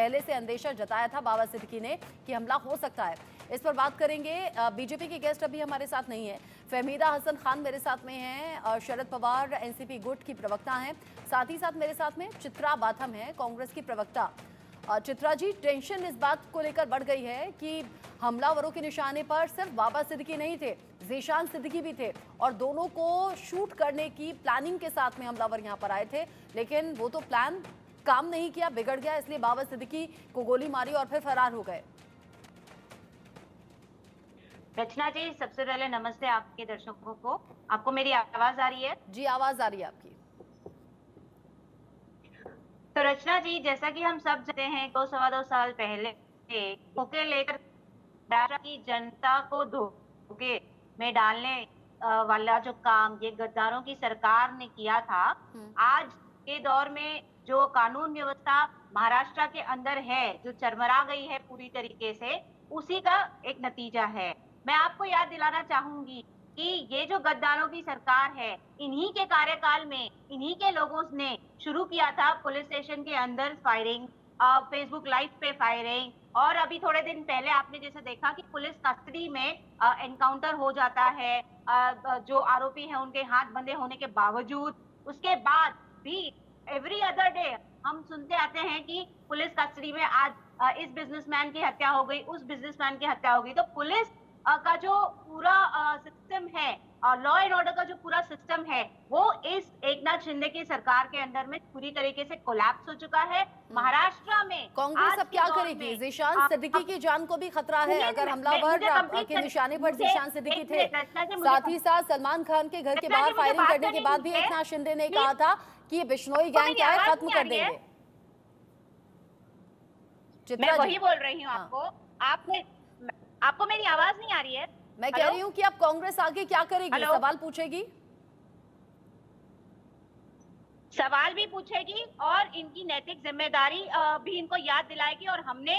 पहले से अंदेशा जताया था बाबा सिद्दीकी ने कि हमला हो सकता है। इस पर बात करेंगे। बीजेपी के गेस्ट अभी हमारे साथ नहीं है। फहमीदा हसन खान मेरे साथ में हैं, शरद पवार एनसीपी गुट की प्रवक्ता हैं, साथ ही साथ मेरे साथ में चित्रा बाथम है, कांग्रेस की प्रवक्ता। चित्रा जी, टेंशन इस बात को लेकर बढ़ गई है कि हमलावरों के निशाने पर सिर्फ बाबा सिद्दीकी नहीं थे, ज़ीशान सिद्दीकी भी थे और दोनों को शूट करने की प्लानिंग के साथ में हमलावर यहां पर आए थे, लेकिन वो तो प्लान काम नहीं किया, बिगड़ गया, इसलिए बाबा सिद्दीकी को गोली मारी और फिर फरार हो गए। रचना जी, सबसे पहले नमस्ते आपके दर्शकों को। आपको मेरी आवाज आ रही है? जी, आवाज आ रही है आपकी। तो रचना जी, जैसा कि हम सब जानते हैं, 2-2.25 साल पहले धोखे लेकर महाराष्ट्र की जनता को धोखे में डालने वाला जो काम ये गद्दारों की सरकार ने किया था, आज के दौर में जो कानून व्यवस्था महाराष्ट्र के अंदर है, जो चरमरा गई है पूरी तरीके से, उसी का एक नतीजा है। मैं आपको याद दिलाना चाहूंगी कि ये जो गद्दारों की सरकार है, इन्हीं के कार्यकाल में इन्हीं के लोगों ने शुरू किया था पुलिस स्टेशन के अंदर फायरिंग, फेसबुक लाइव पे फायरिंग, और अभी थोड़े दिन पहले आपने जैसे देखा कि पुलिस कस्टडी में एनकाउंटर हो जाता है, जो आरोपी है उनके हाथ बंधे होने के बावजूद। उसके बाद भी एवरी अदर डे हम सुनते आते हैं कि पुलिस कस्टडी में आज इस बिजनेसमैन की हत्या हो गई, उस बिजनेसमैन की हत्या हो गई। तो पुलिस का जो पूरा सिस्टम है, लॉ एंड ऑर्डर का जो पूरा सिस्टम है, वो इस एकनाथ शिंदे की सरकार के अंदर में पूरी तरीके से कोलैप्स हो चुका है। महाराष्ट्र में कांग्रेस अब क्या करेगी? ज़ीशान सिद्दीकी की जान को भी खतरा है अगर हमलावर के निशाने पर ज़ीशान सिद्दीकी थे। साथ ही साथ सलमान खान के घर के बाहर फायरिंग करने के बाद भी एकनाथ शिंदे ने कहा था कि ये बिश्नोई गैंग क्या है, खत्म कर देंगे। मैं वही बोल रही हूँ आपको। आपको मेरी आवाज नहीं आ रही है? मैं कह रही हूँ कि अब कांग्रेस आगे क्या करेगी? सवाल पूछेगी, सवाल भी पूछेगी और इनकी नैतिक जिम्मेदारी भी इनको याद दिलाएगी। और हमने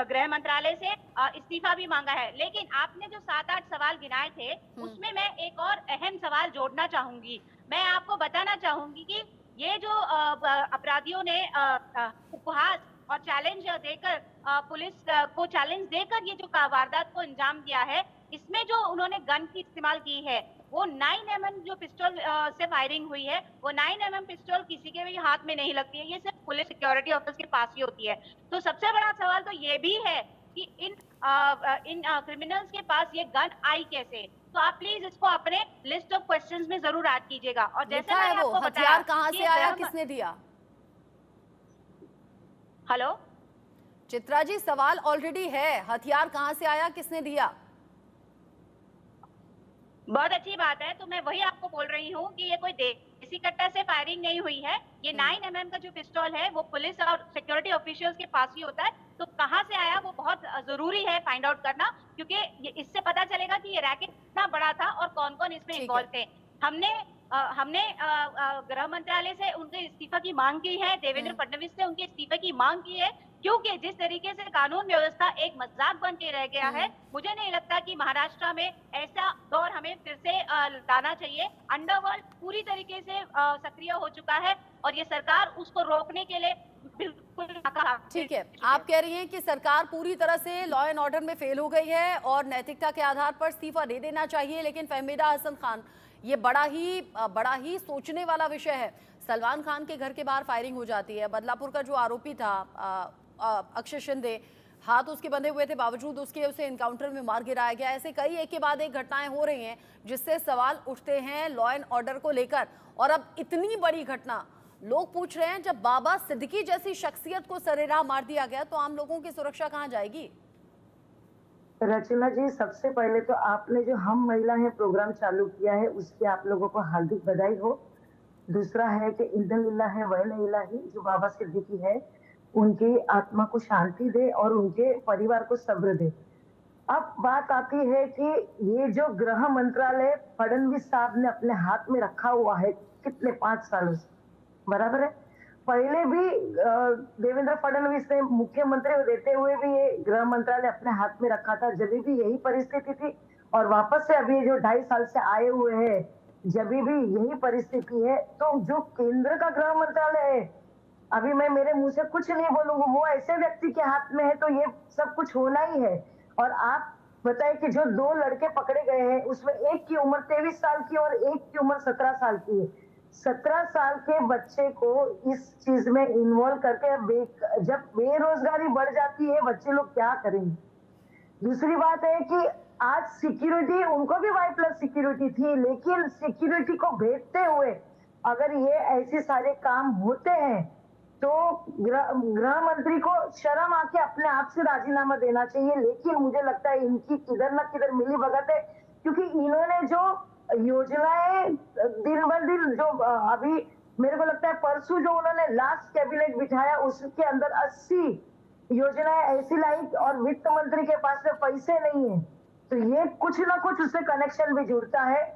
गृह मंत्रालय से इस्तीफा भी मांगा है। लेकिन आपने जो 7-8 सवाल गिनाए थे, उसमें मैं एक और अहम सवाल जोड़ना चाहूंगी। मैं आपको बताना चाहूंगी कि ये जो अपराधियों ने उपहास और चैलेंज देकर पुलिस को चैलेंज देकर ये जो वारदात को अंजाम दिया है, इसमें जो उन्होंने गन की इस्तेमाल की है, वो 9mm जो पिस्टल से फायरिंग हुई है, वो 9mm पिस्टल किसी के भी हाथ में नहीं लगती है, ये सिर्फ पुलिस सिक्योरिटी ऑफिस के पास ही होती है। तो सबसे बड़ा सवाल तो ये भी है कि इन क्रिमिनल्स के पास ये गन आई कैसे? तो आप प्लीज इसको अपने लिस्ट ऑफ क्वेश्चंस में जरूर ऐड कीजिएगा। और जैसे मैंने आपको बताया, हथियार कहाँ से आया, किसने दिया? हेलो चित्रा जी, सवाल ऑलरेडी है, हथियार कहाँ से आया, किसने दिया? बहुत अच्छी बात है। तो मैं वही आपको बोल रही हूँ कि ये कोई देसी कट्टा से फायरिंग नहीं हुई है। ये 9mm का जो पिस्तौल है वो पुलिस और सिक्योरिटी ऑफिशियल्स के पास ही होता है। तो कहाँ से आया वो बहुत जरूरी है फाइंड आउट करना, क्योंकि इससे पता चलेगा कि ये रैकेट कितना बड़ा था और कौन कौन इसमें इन्वॉल्व थे। हमने गृह मंत्रालय से उनके इस्तीफा की मांग की है, देवेंद्र फडणवीस से उनके इस्तीफे की मांग की है, क्योंकि जिस तरीके से कानून व्यवस्था एक मजाक बन के रह गया है, मुझे नहीं लगता कि महाराष्ट्र में ऐसा दौर हमें फिर से लाना चाहिए। अंडरवर्ल्ड पूरी तरीके से सक्रिय हो चुका है और ये सरकार उसको रोकने के लिए बिल्कुल नाकाम। ठीक है, आप कह रही हैं कि सरकार पूरी तरह से लॉ एंड ऑर्डर में फेल हो गई है और नैतिकता के आधार पर इस्तीफा दे देना चाहिए। लेकिन फहमीदा हसन खान, ये बड़ा ही सोचने वाला विषय है। सलमान खान के घर के बाहर फायरिंग हो जाती है, बदलापुर का जो आरोपी था अक्षय शिंदे, हाथ उसके बंधे हुए थे, बावजूद उसके उसे एनकाउंटर में मार गिराया गया। ऐसे कई एक के बाद एक घटनाएं हो रही हैं जिससे सवाल उठते हैं लॉ एंड ऑर्डर को लेकर। और अब इतनी बड़ी घटना, लोग पूछ रहे हैं जब बाबा सिद्दीकी जैसी शख्सियत को सरेराह मार दिया गया तो आम लोगों की सुरक्षा कहाँ जाएगी? रचना जी, सबसे पहले तो आपने जो हम महिला है प्रोग्राम चालू किया है, उसकी आप लोगों को हार्दिक बधाई हो। दूसरा है कि इन्ना लिल्लाह है व इन्ना इलैहि, जो बाबा सिद्दीकी है उनकी आत्मा को शांति दे और उनके परिवार को सब्र दे। अब बात आती है कि ये जो गृह मंत्रालय फडणवीस साहब ने अपने हाथ में रखा हुआ है कितने 5 सालों से, बराबर है। पहले भी देवेंद्र फडणवीस ने मुख्यमंत्री देते हुए भी ये गृह मंत्रालय अपने हाथ में रखा था, जब भी यही परिस्थिति थी। और वापस से अभी जो 2.5 साल से आए हुए हैं, जब भी यही परिस्थिति है। तो जो केंद्र का गृह मंत्रालय है अभी मैं मेरे मुंह से कुछ नहीं बोलूंगी, वो ऐसे व्यक्ति के हाथ में है तो ये सब कुछ होना ही है। और आप बताइए कि जो 2 लड़के पकड़े गए हैं उसमें एक की उम्र 23 साल की और एक की उम्र 17 साल की है। 17 साल के बच्चे को इस चीज में इन्वॉल्व करके जब बेरोजगारी बढ़ जाती है बच्चे लोग क्या करेंगे। दूसरी बात है कि आज सिक्योरिटी, उनको भी वाई प्लस सिक्योरिटी थी, लेकिन सिक्योरिटी को भेजते हुए अगर ये ऐसे सारे काम होते हैं तो गृह मंत्री को शर्म आके अपने आप से राजीनामा देना चाहिए। लेकिन मुझे लगता है इनकी किधर न किधर मिली भगत है, क्योंकि इन्होंने जो योजनाएं दिन ब दिन जो अभी मेरे को लगता है परसों जो उन्होंने लास्ट कैबिनेट बिठाया उसके अंदर 80 योजनाएं ऐसी लाई और वित्त मंत्री के पास में पैसे नहीं है, तो ये कुछ ना कुछ उससे कनेक्शन भी जुड़ता है।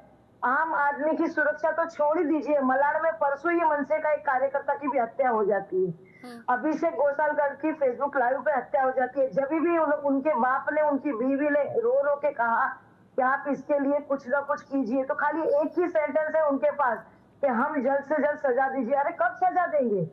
आम आदमी की सुरक्षा तो छोड़ ही दीजिए, मलाड में परसों ही मनसे का एक कार्यकर्ता की भी हत्या हो जाती है। अभिषेक गोसालकर की फेसबुक लाइव पे हत्या हो जाती है। जब भी उनके बाप ने, उनकी बीवी ने रो रो के कहा कि आप इसके लिए कुछ ना कुछ कीजिए, तो खाली एक ही सेंटेंस है उनके पास कि हम जल्द से जल्द सजा दीजिए। अरे कब सजा देंगे?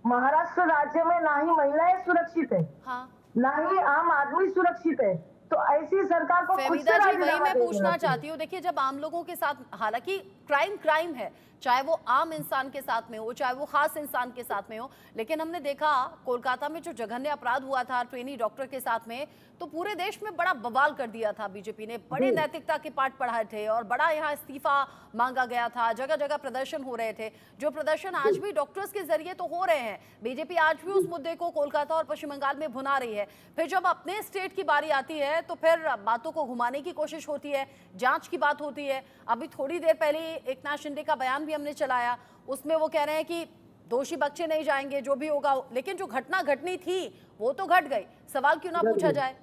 महाराष्ट्र राज्य में ना ही महिलाएं सुरक्षित है, हाँ। ना ही आम आदमी सुरक्षित है, तो ऐसी सरकार को खुद फेमिदा से जी, वही राजीनामा मैं दे देना पूछना चाहिए। चाहती हूँ। देखिए, जब आम लोगों के साथ, हालांकि क्राइम है, चाहे वो आम इंसान के साथ में हो, चाहे वो खास इंसान के साथ में हो, लेकिन हमने देखा कोलकाता में जो जघन्य अपराध हुआ था ट्रेनी डॉक्टर के साथ में, तो पूरे देश में बड़ा बवाल कर दिया था। बीजेपी ने बड़े नैतिकता के पाठ पढ़ाए थे और बड़ा यहाँ इस्तीफा मांगा गया था, जगह जगह प्रदर्शन हो रहे थे, जो प्रदर्शन आज भी डॉक्टर्स के जरिए तो हो रहे हैं। बीजेपी आज भी उस मुद्दे को कोलकाता और पश्चिम बंगाल में भुना रही है। फिर जब अपने स्टेट की बारी आती है तो फिर बातों को घुमाने की कोशिश होती है, जांच की बात होती है। अभी थोड़ी देर पहले एकनाथ शिंदे का बयान भी हमने चलाया, उसमें वो कह रहे हैं कि दोषी बख्शे नहीं जाएंगे, जो भी होगा। लेकिन जो घटना घटनी थी वो तो घट गई, सवाल क्यों ना पूछा जाए?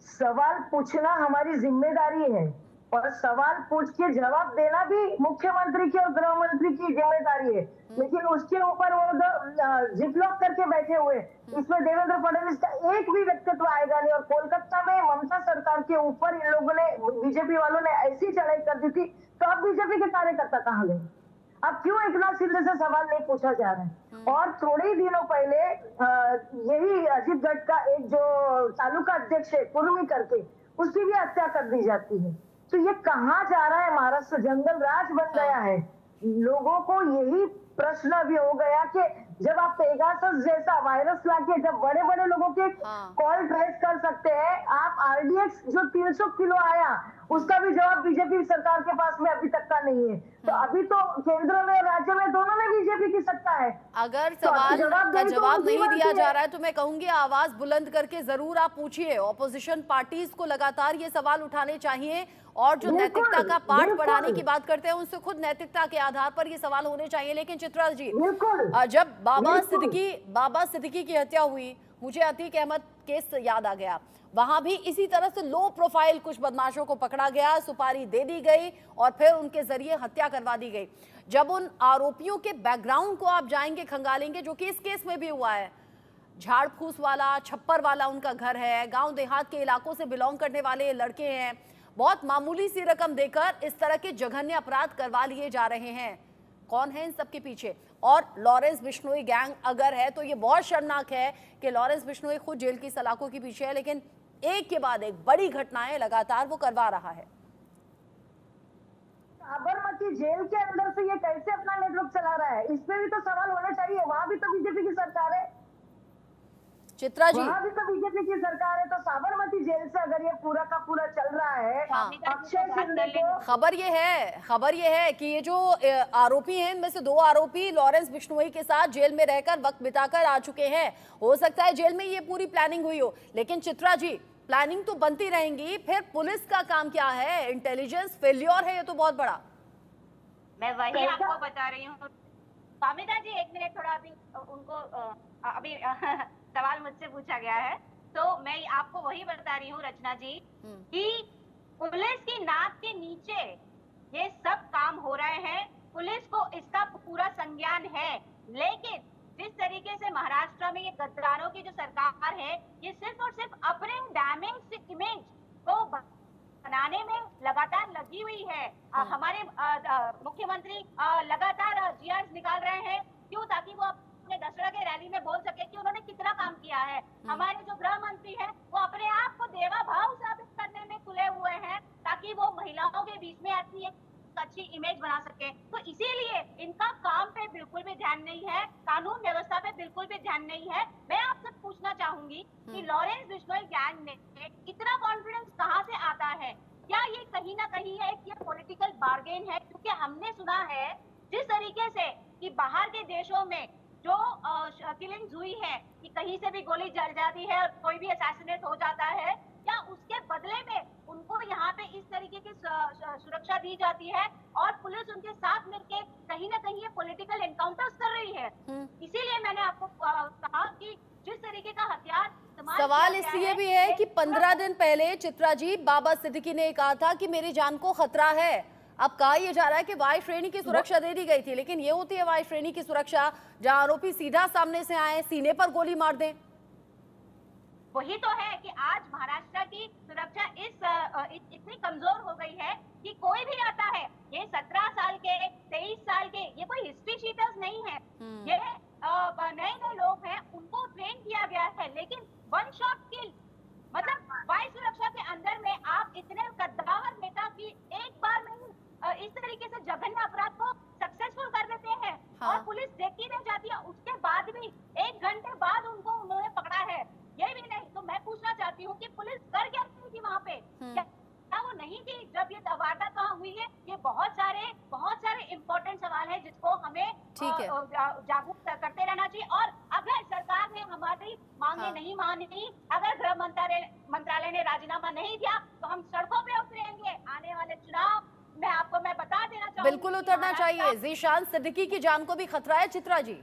सवाल पूछना हमारी जिम्मेदारी है और सवाल पूछ के जवाब देना भी मुख्यमंत्री की और गृह मंत्री की जिम्मेदारी है। लेकिन उसके ऊपर वो जिपलॉक करके बैठे हुए, इसमें देवेंद्र फडणवीस का एक भी व्यक्तित्व आएगा नहीं। और कोलकाता में ममता सरकार के ऊपर इन लोगों ने, बीजेपी वालों ने ऐसी चढ़ाई कर दी थी, तो अब बीजेपी के कार्यकर्ता कहाँ गए? अब क्यों एकनाथ शिंदे से सवाल नहीं पूछा जा रहा है? और थोड़े ही दिनों पहले यही अजीत गढ़ का एक जो तालुका अध्यक्ष है कुर्मी करके, उसकी भी हत्या कर दी जाती है। तो ये कहाँ जा रहा है? महाराष्ट्र जंगल राज बन गया है। लोगों को यही प्रश्न भी हो गया कि जब आप पेगासस जैसा वायरस लाके जब बड़े बड़े लोगों के कॉल ट्रेस कर सकते हैं, आप आरडीएक्स जो 300 किलो आया उसका भी जवाब बीजेपी सरकार के पास में अभी तक का नहीं है। तो अभी तो केंद्र में राज्य में दोनों में बीजेपी की सत्ता है। अगर तो सवाल का जवाब नहीं दिया जा है। रहा है तो मैं कहूंगी आवाज बुलंद करके जरूर आप पूछिए। ऑपोजिशन पार्टीज को लगातार ये सवाल उठाने चाहिए और जो नैतिकता का पाठ पढ़ाने की बात करते हैं उनसे खुद नैतिकता के आधार पर ये सवाल होने चाहिए। लेकिन चित्रा जी, जब बाबा सिद्दीकी की हत्या हुई, मुझे अतीक अहमद केस याद आ गया। वहां भी इसी तरह से लो प्रोफाइल कुछ बदमाशों को पकड़ा गया, सुपारी दे दी गई और फिर उनके जरिए हत्या करवा दी गई। जब उन आरोपियों के बैकग्राउंड को आप जाएंगे, खंगालेंगे, जो कि इस केस में भी हुआ है, झाड़ फूस वाला, छप्पर वाला उनका घर है, गांव देहात के इलाकों से बिलोंग करने वाले लड़के हैं, बहुत मामूली सी रकम देकर इस तरह के जघन्य अपराध करवा लिए जा रहे हैं। कौन है इन सबके पीछे? और लॉरेंस बिश्नोई गैंग अगर है तो ये बहुत शर्मनाक है कि लॉरेंस बिश्नोई खुद जेल की सलाखों के पीछे है, लेकिन एक के बाद एक बड़ी घटनाएं लगातार वो करवा रहा है। साबरमती जेल के अंदर से ये कैसे अपना नेटवर्क चला रहा है, इस पे भी तो सवाल होने चाहिए। वहां भी तो बीजेपी की सरकार है चित्रा जी, वहां भी तो बीजेपी की सरकार है। तो साबरमती जेल से अगर ये पूरा का पूरा चल रहा है, अक्षय शिंदे को खबर ये है कि ये जो आरोपी हैं, इनमें से 2 आरोपी लॉरेंस बिश्नोई के साथ जेल में रहकर वक्त बिताकर आ चुके हैं। हो सकता है जेल में ये पूरी प्लानिंग हुई हो, लेकिन चित्रा जी, प्लानिंग तो बनती रहेंगी, फिर पुलिस का काम क्या है? इंटेलिजेंस फेल्योर है ये तो बहुत बड़ा। मैं वही आपको बता रही हूँ। फामिदा जी, एक मिनट, थोड़ा अभी उनको अभी सवाल मुझसे पूछा गया है तो मैं आपको वही बता रही हूँ रचना जी कि पुलिस की नाक के नीचे ये सब काम हो रहे हैं। पुलिस को इसका पूरा संज्ञान है, लेकिन जिस तरीके से महाराष्ट्र में ये गद्दारों की जो सरकार है, ये सिर्फ और सिर्फ अपने डैमेज इमेज को बनाने में लगातार लगी हुई है। हमारे मुख्यमंत्री लगातार जीआर निकाल रहे हैं क्यों? ताकि वो अपने दशहरा के रैली में बोल सके कि उन्होंने कितना काम किया है। हमारे जो गृह मंत्री हैं वो अपने आप को देवा भाव साबित करने में तुले हुए हैं ताकि वो महिलाओं के बीच में अपनी एक अच्छी इमेज बना सके। तो इसीलिए इनका काम पे बिल्कुल भी ध्यान नहीं है, कानून व्यवस्था पे बिल्कुल भी ध्यान नहीं है। मैं आपसे पूछना चाहूंगी कि लॉरेंस बिश्नोई गैंग में इतना कॉन्फिडेंस कहाँ से आता है? क्या ये कहीं ना कहीं है कि ये पॉलिटिकल बार्गेन है? क्योंकि हमने सुना है जिस तरीके से कि बाहर के देशों में जो किलिंग्स हुई है कि कहीं से भी गोली चल जाती है और कोई भी असैसिनेट हो जाता है, क्या उसके बदले में उनको यहाँ पे इस तरीके की सुरक्षा दी जाती है और पुलिस उनके साथ मिलके कहीं ना कहीं ये पॉलिटिकल एनकाउंटर्स कर रही है? इसीलिए मैंने आपको कहा कि जिस तरीके का हथियार इस्तेमाल सवाल किया गया इसलिए भी है कि 15 दिन पहले चित्रा जी बाबा सिद्दीकी ने कहा था कि मेरी जान को खतरा है। अब कहा यह जा रहा है कि वाई श्रेणी की सुरक्षा दे दी गई थी, लेकिन ये होती है वाई श्रेणी की सुरक्षा जहां आरोपी सीधा सामने से आए, सीने पर गोली मार दें। वही तो है कि आज महाराष्ट्र की सुरक्षा इतनी कमजोर हो गई है कि कोई भी आता है, ये 17 साल के 23 साल के, ये कोई हिस्ट्री शीटर्स नहीं है, ये नए नए लोग हैं, उनको ट्रेन किया गया है, लेकिन वन शॉट किल। मतलब वायु सुरक्षा के अंदर में आप इतने कद्दावर नेता की एक बार में ही इस तरीके से जघन्य अपराध को सक्सेसफुल कर देते हैं। हाँ। और पुलिस देखती रह जाती है, उसके बाद भी 1 घंटे बाद उनको उन्होंने पकड़ा है, ये भी नहीं। तो मैं पूछना चाहती हूँ कि पुलिस कर क्या रही थी वहाँ पे? क्या वो नहीं थी जब ये वारदात वहाँ हुई है? ये बहुत सारे इम्पोर्टेंट सवाल है जिसको हमें जागरूक करते रहना चाहिए। और अगर सरकार ने हमारी मांगे नहीं मानी, अगर गृह मंत्रालय ने राजीनामा नहीं दिया, तो हम सड़कों पे उतरेंगे। आने वाले चुनाव में आपको मैं बता देना चाहूंगी, बिल्कुल उतरना चाहिए। ज़ीशान सिद्दीकी की जान को भी खतरा है चित्रा जी।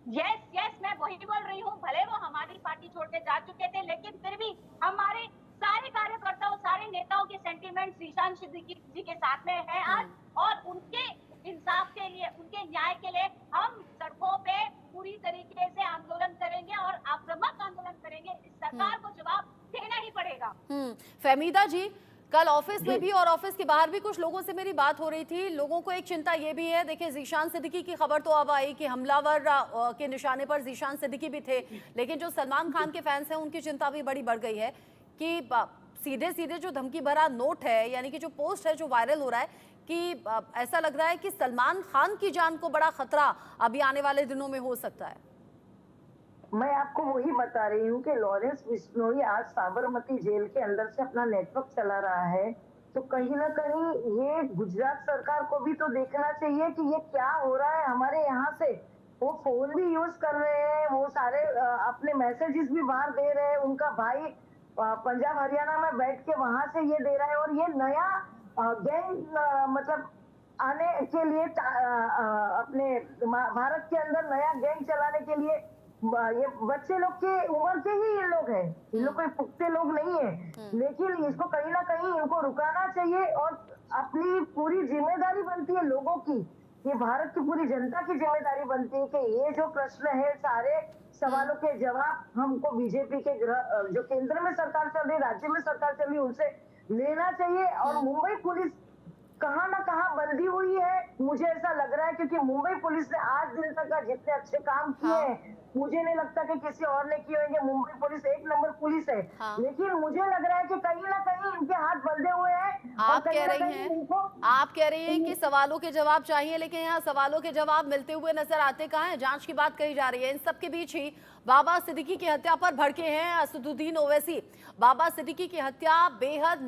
यस, मैं वही बोल रही हूँ। भले वो हमारी पार्टी छोड़ के जा चुके थे, लेकिन फिर भी हमारे सारे कार्यकर्ताओं, सारे नेताओं के सेंटीमेंट ज़ीशान सिद्दीकी जी के साथ में है आज। और उनके इंसाफ के लिए, उनके न्याय के लिए हम सड़कों पे पूरी तरीके से आंदोलन करेंगे और आक्रामक आंदोलन करेंगे। इस सरकार को जवाब देना ही पड़ेगा। फहमीदा जी, कल ऑफिस में भी और ऑफिस के बाहर भी कुछ लोगों से मेरी बात हो रही थी। लोगों को एक चिंता ये भी है, देखिए ज़ीशान सिद्दीकी की खबर तो अब आई कि हमलावर के निशाने पर ज़ीशान सिद्दीकी भी थे, लेकिन जो सलमान खान के फैंस हैं उनकी चिंता भी बड़ी बढ़ गई है कि सीधे सीधे जो धमकी भरा नोट है, यानी कि जो पोस्ट है जो वायरल हो रहा है, कि ऐसा लग रहा है कि सलमान खान की जान को बड़ा खतरा अभी आने वाले दिनों में हो सकता है। मैं आपको वही बता रही हूँ कि लॉरेंस बिश्नोई आज साबरमती जेल के अंदर से अपना नेटवर्क चला रहा है, तो कहीं ना कहीं ये गुजरात सरकार को भी तो देखना चाहिए कि ये क्या हो रहा है हमारे यहाँ से। वो फोन भी यूज कर रहे हैं, वो सारे अपने मैसेजेस भी बाहर दे रहे हैं, उनका भाई पंजाब हरियाणा में बैठ के वहां से ये दे रहा है। और ये नया गैंग मतलब आने के लिए अपने भारत के अंदर नया गैंग चलाने के लिए ये बच्चे लोग के उम्र के ही ये लोग हैं, इन लोग कोई पुख्ते लोग नहीं है। लेकिन इसको कहीं ना कहीं इनको रुकाना चाहिए और अपनी पूरी जिम्मेदारी बनती है लोगों की, ये भारत की पूरी जनता की जिम्मेदारी बनती है कि ये जो प्रश्न है, सारे सवालों के जवाब हमको बीजेपी के जो केंद्र में सरकार चल रही, राज्य में सरकार चल रही, उनसे लेना चाहिए। और मुंबई पुलिस कहाँ ना कहाँ बंदी हुई है, मुझे ऐसा लग रहा है, क्योंकि मुंबई पुलिस ने आज दिन तक का जितने अच्छे काम किए हैं, मुझे नहीं लगता कि किसी और ने किए होंगे। मुंबई पुलिस 1 नंबर पुलिस है, लेकिन मुझे लग रहा है कि कहीं ना कहीं इनके हाथ बंधे हुए हैं। आप कह रही हैं कि सवालों के जवाब चाहिए, लेकिन यहाँ सवालों के जवाब मिलते हुए नजर आते कहाँ हैं? जांच की बात कही जा रही है। इन सब के बीच ही बाबा सिद्दीकी की हत्या पर भड़के हैं असदुद्दीन ओवैसी। बाबा सिद्दीकी की हत्या बेहद